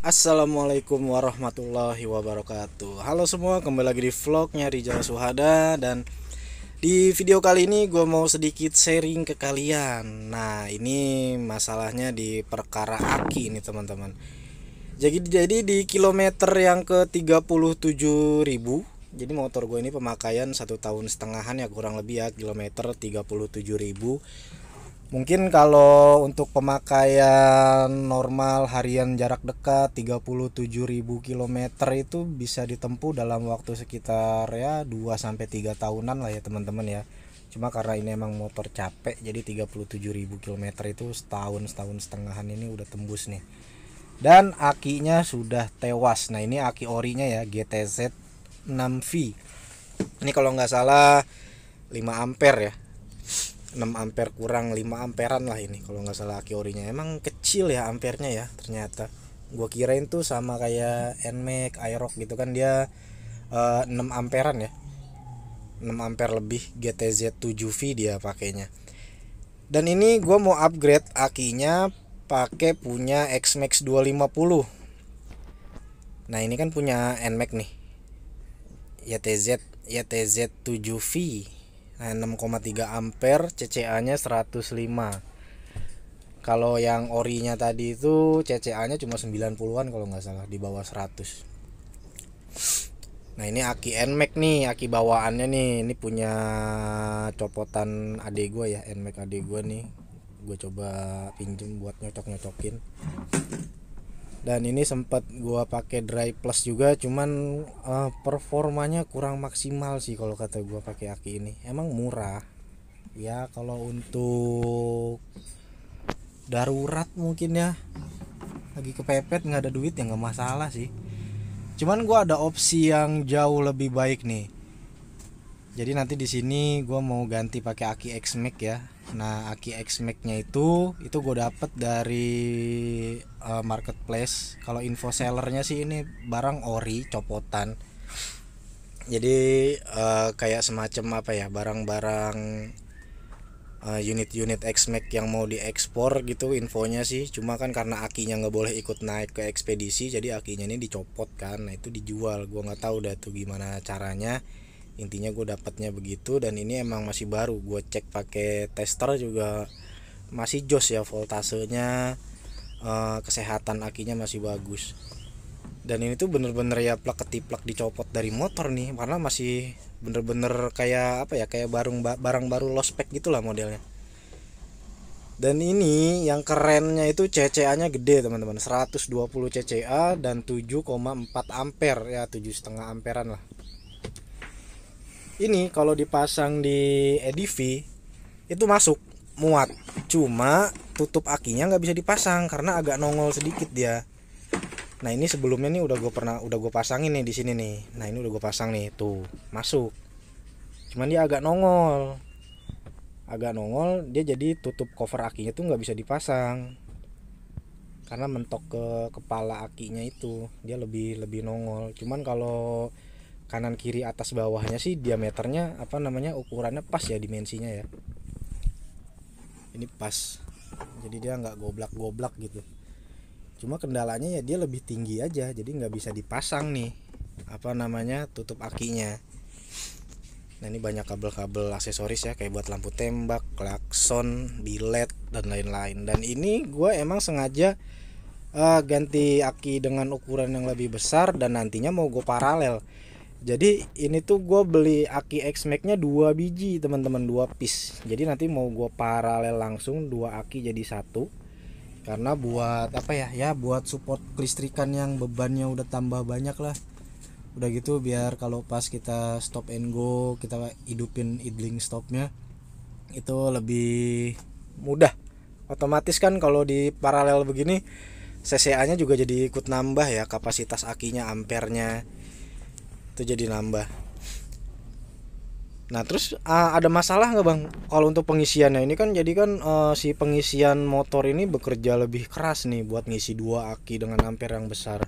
Assalamualaikum warahmatullahi wabarakatuh. Halo semua, kembali lagi di vlognya Rijal Suhada. Dan di video kali ini gue mau sedikit sharing ke kalian. Nah, ini masalahnya di perkara aki ini teman-teman. Jadi di kilometer yang ke 37.000. Jadi motor gue ini pemakaian 1,5 tahun ya, kurang lebih ya, kilometer 37.000. Mungkin kalau untuk pemakaian normal harian jarak dekat 37.000 km itu bisa ditempuh dalam waktu sekitar ya 2 sampai 3 tahunan lah ya teman-teman ya. Cuma karena ini emang motor capek, jadi 37.000 km itu setahun setengahan ini udah tembus nih. Dan akinya sudah tewas. Nah, ini aki orinya ya, GTZ 6V. Ini kalau nggak salah 5 ampere ya, 6 ampere kurang 5 amperan lah ini kalau nggak salah aki orinya. Emang kecil ya ampernya ya ternyata. Gua kirain tuh sama kayak NMAX, Aerox gitu kan, dia 6 amperan ya, 6 ampere lebih. GTZ 7V dia pakainya. Dan ini gua mau upgrade akinya pakai punya X-Max 250. Nah, ini kan punya NMAX nih, YTZ 7V. Nah, 6,3 ampere, CCA-nya 105. Kalau yang orinya tadi itu CCA-nya cuma 90-an kalau nggak salah, di bawah 100. Nah, ini aki NMAX nih, aki bawaannya nih. Ini punya copotan adek gue ya, NMAX adek gue nih. Gue coba pinjem buat nyocok-nyocokin. Dan ini sempat gua pakai dry plus juga, cuman performanya kurang maksimal sih kalau kata gua pakai aki ini. Emang murah ya, kalau untuk darurat mungkin ya, lagi kepepet nggak ada duit ya nggak masalah sih. Cuman gua ada opsi yang jauh lebih baik nih. Jadi nanti di sini gua mau ganti pakai aki X-Max ya. Nah, aki X-Max-nya itu gue dapet dari marketplace. Kalau info sellernya sih ini barang ori copotan. Jadi kayak semacam apa ya, barang-barang unit-unit X-Max yang mau diekspor gitu infonya sih. Cuma kan karena akinya nggak boleh ikut naik ke ekspedisi, jadi akinya ini dicopot kan. Nah, itu dijual. Gua nggak tahu dah tuh gimana caranya. Intinya gue dapatnya begitu. Dan ini emang masih baru, gue cek pakai tester juga masih jos ya, voltasenya, kesehatan akinya masih bagus. Dan ini tuh bener-bener ya plak ketiplak dicopot dari motor nih, karena masih bener-bener kayak apa ya, kayak barang baru low-spec gitulah modelnya. Dan ini yang kerennya itu CCA nya gede teman-teman, 120 CCA dan 7,4 ampere ya, 7,5 amperan lah. Ini kalau dipasang di EDV itu masuk muat, cuma tutup akinya nggak bisa dipasang karena agak nongol sedikit dia. Nah, ini sebelumnya nih udah gue pasangin nih di sini nih. Nah, ini udah gue pasang nih, tuh masuk, cuman dia agak nongol dia, jadi tutup cover akinya tuh nggak bisa dipasang karena mentok ke kepala akinya itu, dia lebih nongol. Cuman kalau kanan kiri atas bawahnya sih diameternya apa namanya, ukurannya pas ya, dimensinya ya, ini pas, jadi dia nggak goblak gitu. Cuma kendalanya ya dia lebih tinggi aja, jadi nggak bisa dipasang nih apa namanya, tutup akinya. Nah, ini banyak kabel-kabel aksesoris ya, kayak buat lampu tembak, klakson, bilet dan lain-lain. Dan ini gue emang sengaja ganti aki dengan ukuran yang lebih besar, dan nantinya mau gue paralel. Jadi ini tuh gue beli aki X-Max nya 2 biji teman-teman, 2 piece. Jadi nanti mau gue paralel langsung 2 aki jadi satu. Karena buat apa ya, buat support kelistrikan yang bebannya udah tambah banyak lah. Udah gitu biar kalau pas kita stop and go, kita hidupin idling stopnya itu lebih mudah. Otomatis kan kalau di paralel begini CCA nya juga jadi ikut nambah ya, kapasitas akinya, ampernya itu jadi nambah. Nah, terus ada masalah nggak bang kalau untuk pengisiannya? Ini kan jadi kan si pengisian motor ini bekerja lebih keras nih buat ngisi 2 aki dengan ampere yang besar.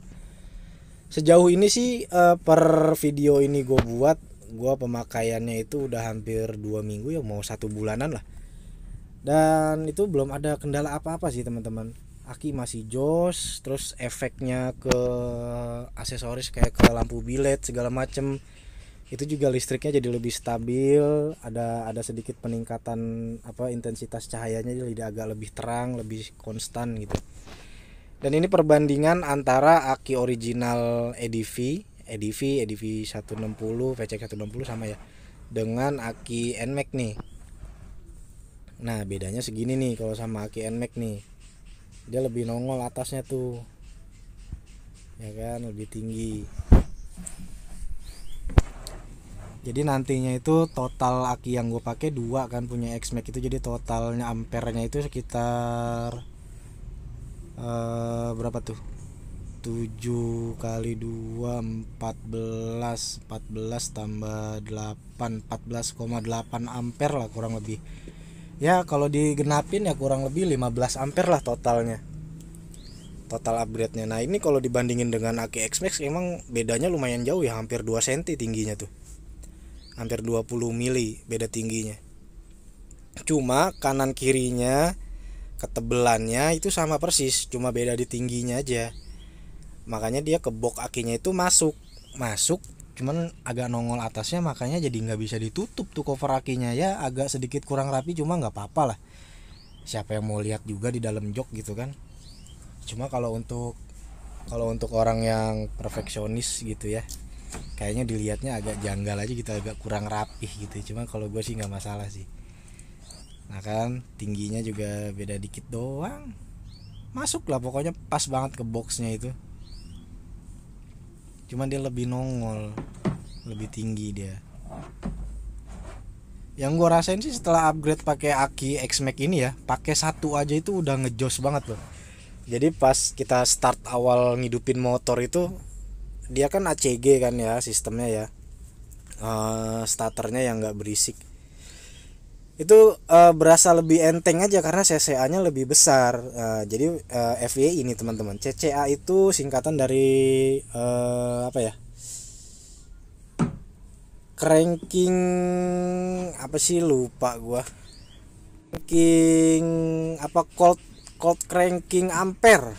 Sejauh ini sih per video ini gue pemakaiannya itu udah hampir 2 minggu ya, mau 1 bulanan lah. Dan itu belum ada kendala apa-apa sih teman-teman. aki masih jos, terus efeknya ke aksesoris kayak ke lampu bilet segala macem itu juga listriknya jadi lebih stabil, ada sedikit peningkatan intensitas cahayanya jadi agak lebih terang, lebih konstan gitu. Dan ini perbandingan antara aki original EDV 160 VCX 160 sama ya dengan aki NMAX nih. Nah bedanya segini nih kalau sama aki NMAX nih, dia lebih nongol atasnya tuh ya kan, lebih tinggi. Jadi nantinya itu total aki yang gue pakai 2 kan, punya X-Max itu, jadi totalnya ampernya itu sekitar berapa tuh, 7 kali 2 14 tambah 8 14,8 ampere lah kurang lebih ya. Kalau digenapin ya kurang lebih 15 ampere lah totalnya, total upgrade-nya. Nah ini kalau dibandingin dengan aki X-Max emang bedanya lumayan jauh ya, hampir 2 cm tingginya tuh, hampir 20 mili beda tingginya. Cuma kanan kirinya ketebelannya itu sama persis, cuma beda di tingginya aja. Makanya dia ke box akinya itu masuk, cuman agak nongol atasnya, makanya jadi nggak bisa ditutup tuh cover akinya ya, agak sedikit kurang rapi, cuma nggak apa-apa lah. Siapa yang mau lihat juga di dalam jok gitu kan. Cuma kalau untuk orang yang perfeksionis gitu ya, kayaknya dilihatnya agak janggal aja gitu, agak kurang rapih gitu. Cuma kalau gue sih nggak masalah sih. Nah kan tingginya juga beda dikit doang, masuk lah pokoknya, pas banget ke boxnya itu. Cuma dia lebih nongol, lebih tinggi dia. Yang gue rasain sih setelah upgrade pakai aki X-Max ini ya, pakai satu aja itu udah ngejos banget loh. Jadi pas kita start awal ngidupin motor itu, dia kan ACG kan ya sistemnya ya, starternya yang nggak berisik. Itu berasa lebih enteng aja karena CCA-nya lebih besar. Jadi FYI ini teman-teman, CCA itu singkatan dari apa ya? Cranking apa sih, lupa gua. Cranking apa, cold cranking ampere.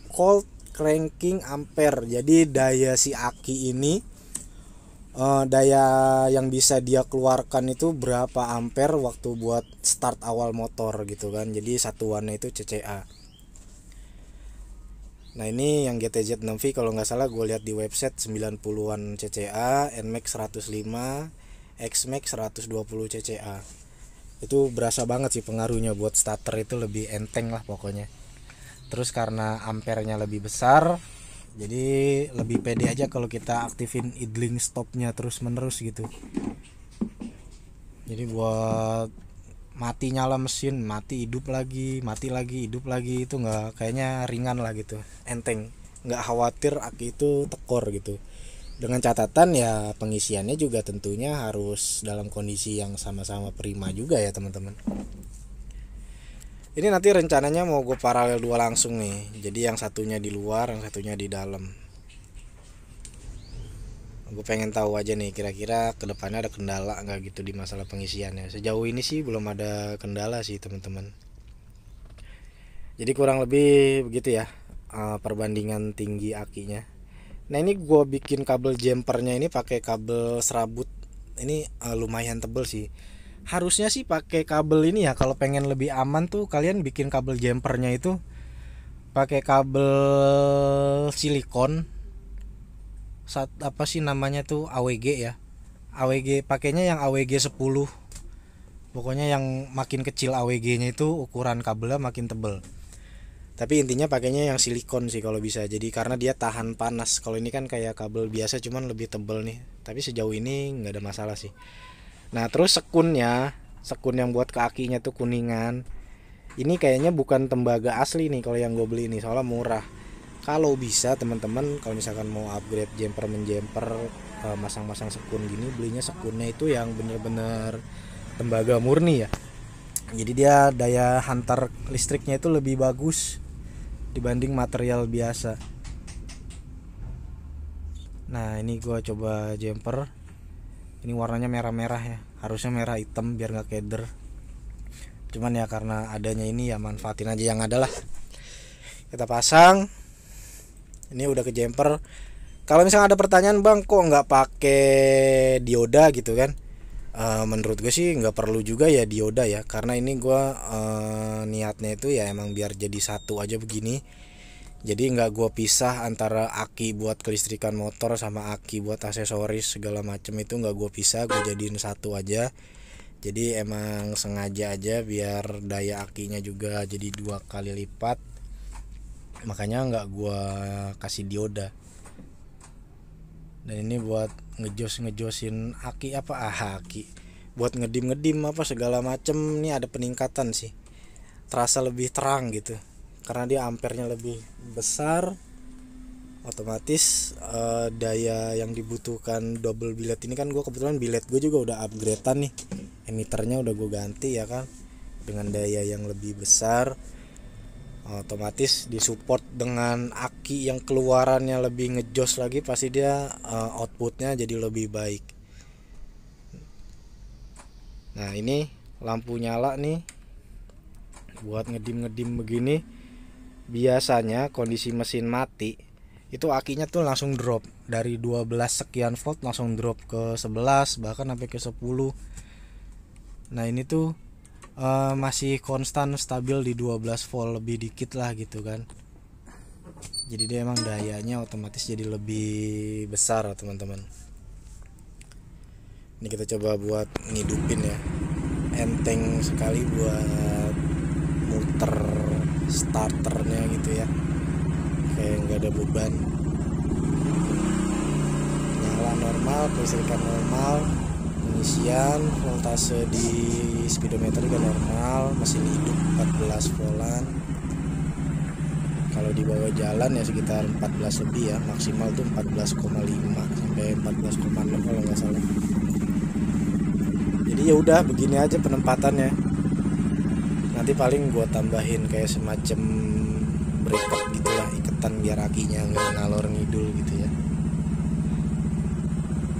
Cold cranking ampere. Jadi daya si aki ini, daya yang bisa dia keluarkan itu berapa ampere waktu buat start awal motor gitu kan. Jadi satuannya itu CCA. Nah ini yang GTZ 6V kalau nggak salah gue lihat di website 90-an CCA, NMAX 105, X-Max 120 CCA. Itu berasa banget sih pengaruhnya buat starter, itu lebih enteng lah pokoknya. Terus karena ampernya lebih besar, jadi lebih pede aja kalau kita aktifin idling stopnya terus menerus gitu. Jadi buat mati nyala mesin, mati hidup lagi, mati lagi hidup lagi, itu nggak, kayaknya ringan lah gitu, enteng, nggak khawatir aki itu tekor gitu. Dengan catatan ya pengisiannya juga tentunya harus dalam kondisi yang sama-sama prima juga ya teman-teman. Ini nanti rencananya mau gue paralel 2 langsung nih, jadi yang satunya di luar, yang satunya di dalam. Gue pengen tahu aja nih kira-kira kedepannya ada kendala nggak gitu di masalah pengisiannya. Sejauh ini sih belum ada kendala sih teman-teman. Jadi kurang lebih begitu ya perbandingan tinggi akinya. Nah ini gue bikin kabel jumpernya ini pakai kabel serabut. Ini lumayan tebel sih. Harusnya sih pakai kabel ini ya, kalau pengen lebih aman tuh kalian bikin kabel jumpernya itu pakai kabel silikon. Apa sih namanya tuh, AWG ya. AWG, pakainya yang AWG 10. Pokoknya yang makin kecil AWG-nya itu ukuran kabelnya makin tebel. Tapi intinya pakainya yang silikon sih kalau bisa. Jadi karena dia tahan panas. Kalau ini kan kayak kabel biasa cuman lebih tebel nih. Tapi sejauh ini nggak ada masalah sih. Nah terus sekun yang buat ke akinya tuh kuningan. Ini kayaknya bukan tembaga asli nih kalau yang gue beli ini, soalnya murah. Kalau bisa teman-teman kalau misalkan mau upgrade jumper masang-masang sekun gini, belinya sekunnya itu yang bener-bener tembaga murni ya. Jadi dia daya hantar listriknya itu lebih bagus dibanding material biasa. Nah ini gue coba jumper, ini warnanya merah-merah ya, harusnya merah hitam biar nggak keder. Cuman ya karena adanya ini ya manfaatin aja yang ada lah. Kita pasang. Ini udah ke jumper. Kalau misalnya ada pertanyaan, bang kok nggak pakai dioda gitu kan, menurut gue sih nggak perlu juga ya dioda ya, karena ini gue niatnya itu ya emang biar jadi satu aja begini. Jadi nggak gue pisah antara aki buat kelistrikan motor sama aki buat aksesoris segala macem, itu nggak gue pisah, gue jadiin satu aja. Jadi emang sengaja aja biar daya akinya juga jadi 2 kali lipat, makanya nggak gue kasih dioda. Dan ini buat ngejosin aki apa aki buat ngedim apa segala macem. Ini ada peningkatan sih, terasa lebih terang gitu karena dia ampernya lebih besar. Otomatis daya yang dibutuhkan double billet ini kan, gue kebetulan billet gue juga udah upgradean nih, emiternya udah gue ganti ya kan, dengan daya yang lebih besar. Otomatis disupport dengan aki yang keluarannya lebih ngejos lagi, pasti dia outputnya jadi lebih baik. Nah ini lampu nyala nih buat ngedim begini. Biasanya kondisi mesin mati itu akinya tuh langsung drop dari 12 sekian volt langsung drop ke 11 bahkan sampai ke 10. Nah ini tuh masih konstan stabil di 12 volt lebih dikit lah gitu kan. Jadi dia emang dayanya otomatis jadi lebih besar teman-teman. Ini kita coba buat ngidupin ya, enteng sekali buat muter starternya gitu ya, kayak nggak ada beban. Nyala normal, kelistrikan normal, pengisian voltase di speedometer juga normal, mesin hidup 14 voltan. Kalau di bawah jalan ya sekitar 14 lebih ya, maksimal tuh 14,5 sampai 14,6 kalau nggak salah. Jadi ya udah begini aja penempatannya. Nanti paling gua tambahin kayak semacam bracket gitulah, iketan biar akinya nggak ngalor ngidul gitu ya.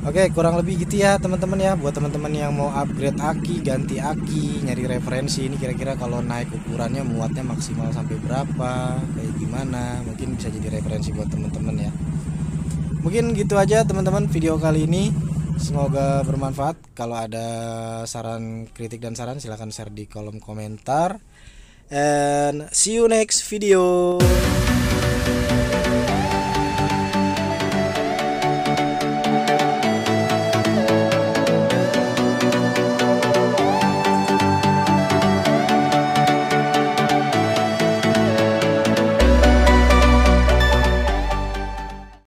Oke, kurang lebih gitu ya teman-teman ya. Buat teman-teman yang mau upgrade aki, ganti aki, nyari referensi ini kira-kira kalau naik ukurannya muatnya maksimal sampai berapa, kayak gimana, mungkin bisa jadi referensi buat teman-teman ya. Mungkin gitu aja teman-teman video kali ini. Semoga bermanfaat. Kalau ada saran, kritik dan saran silahkan share di kolom komentar. And see you next video.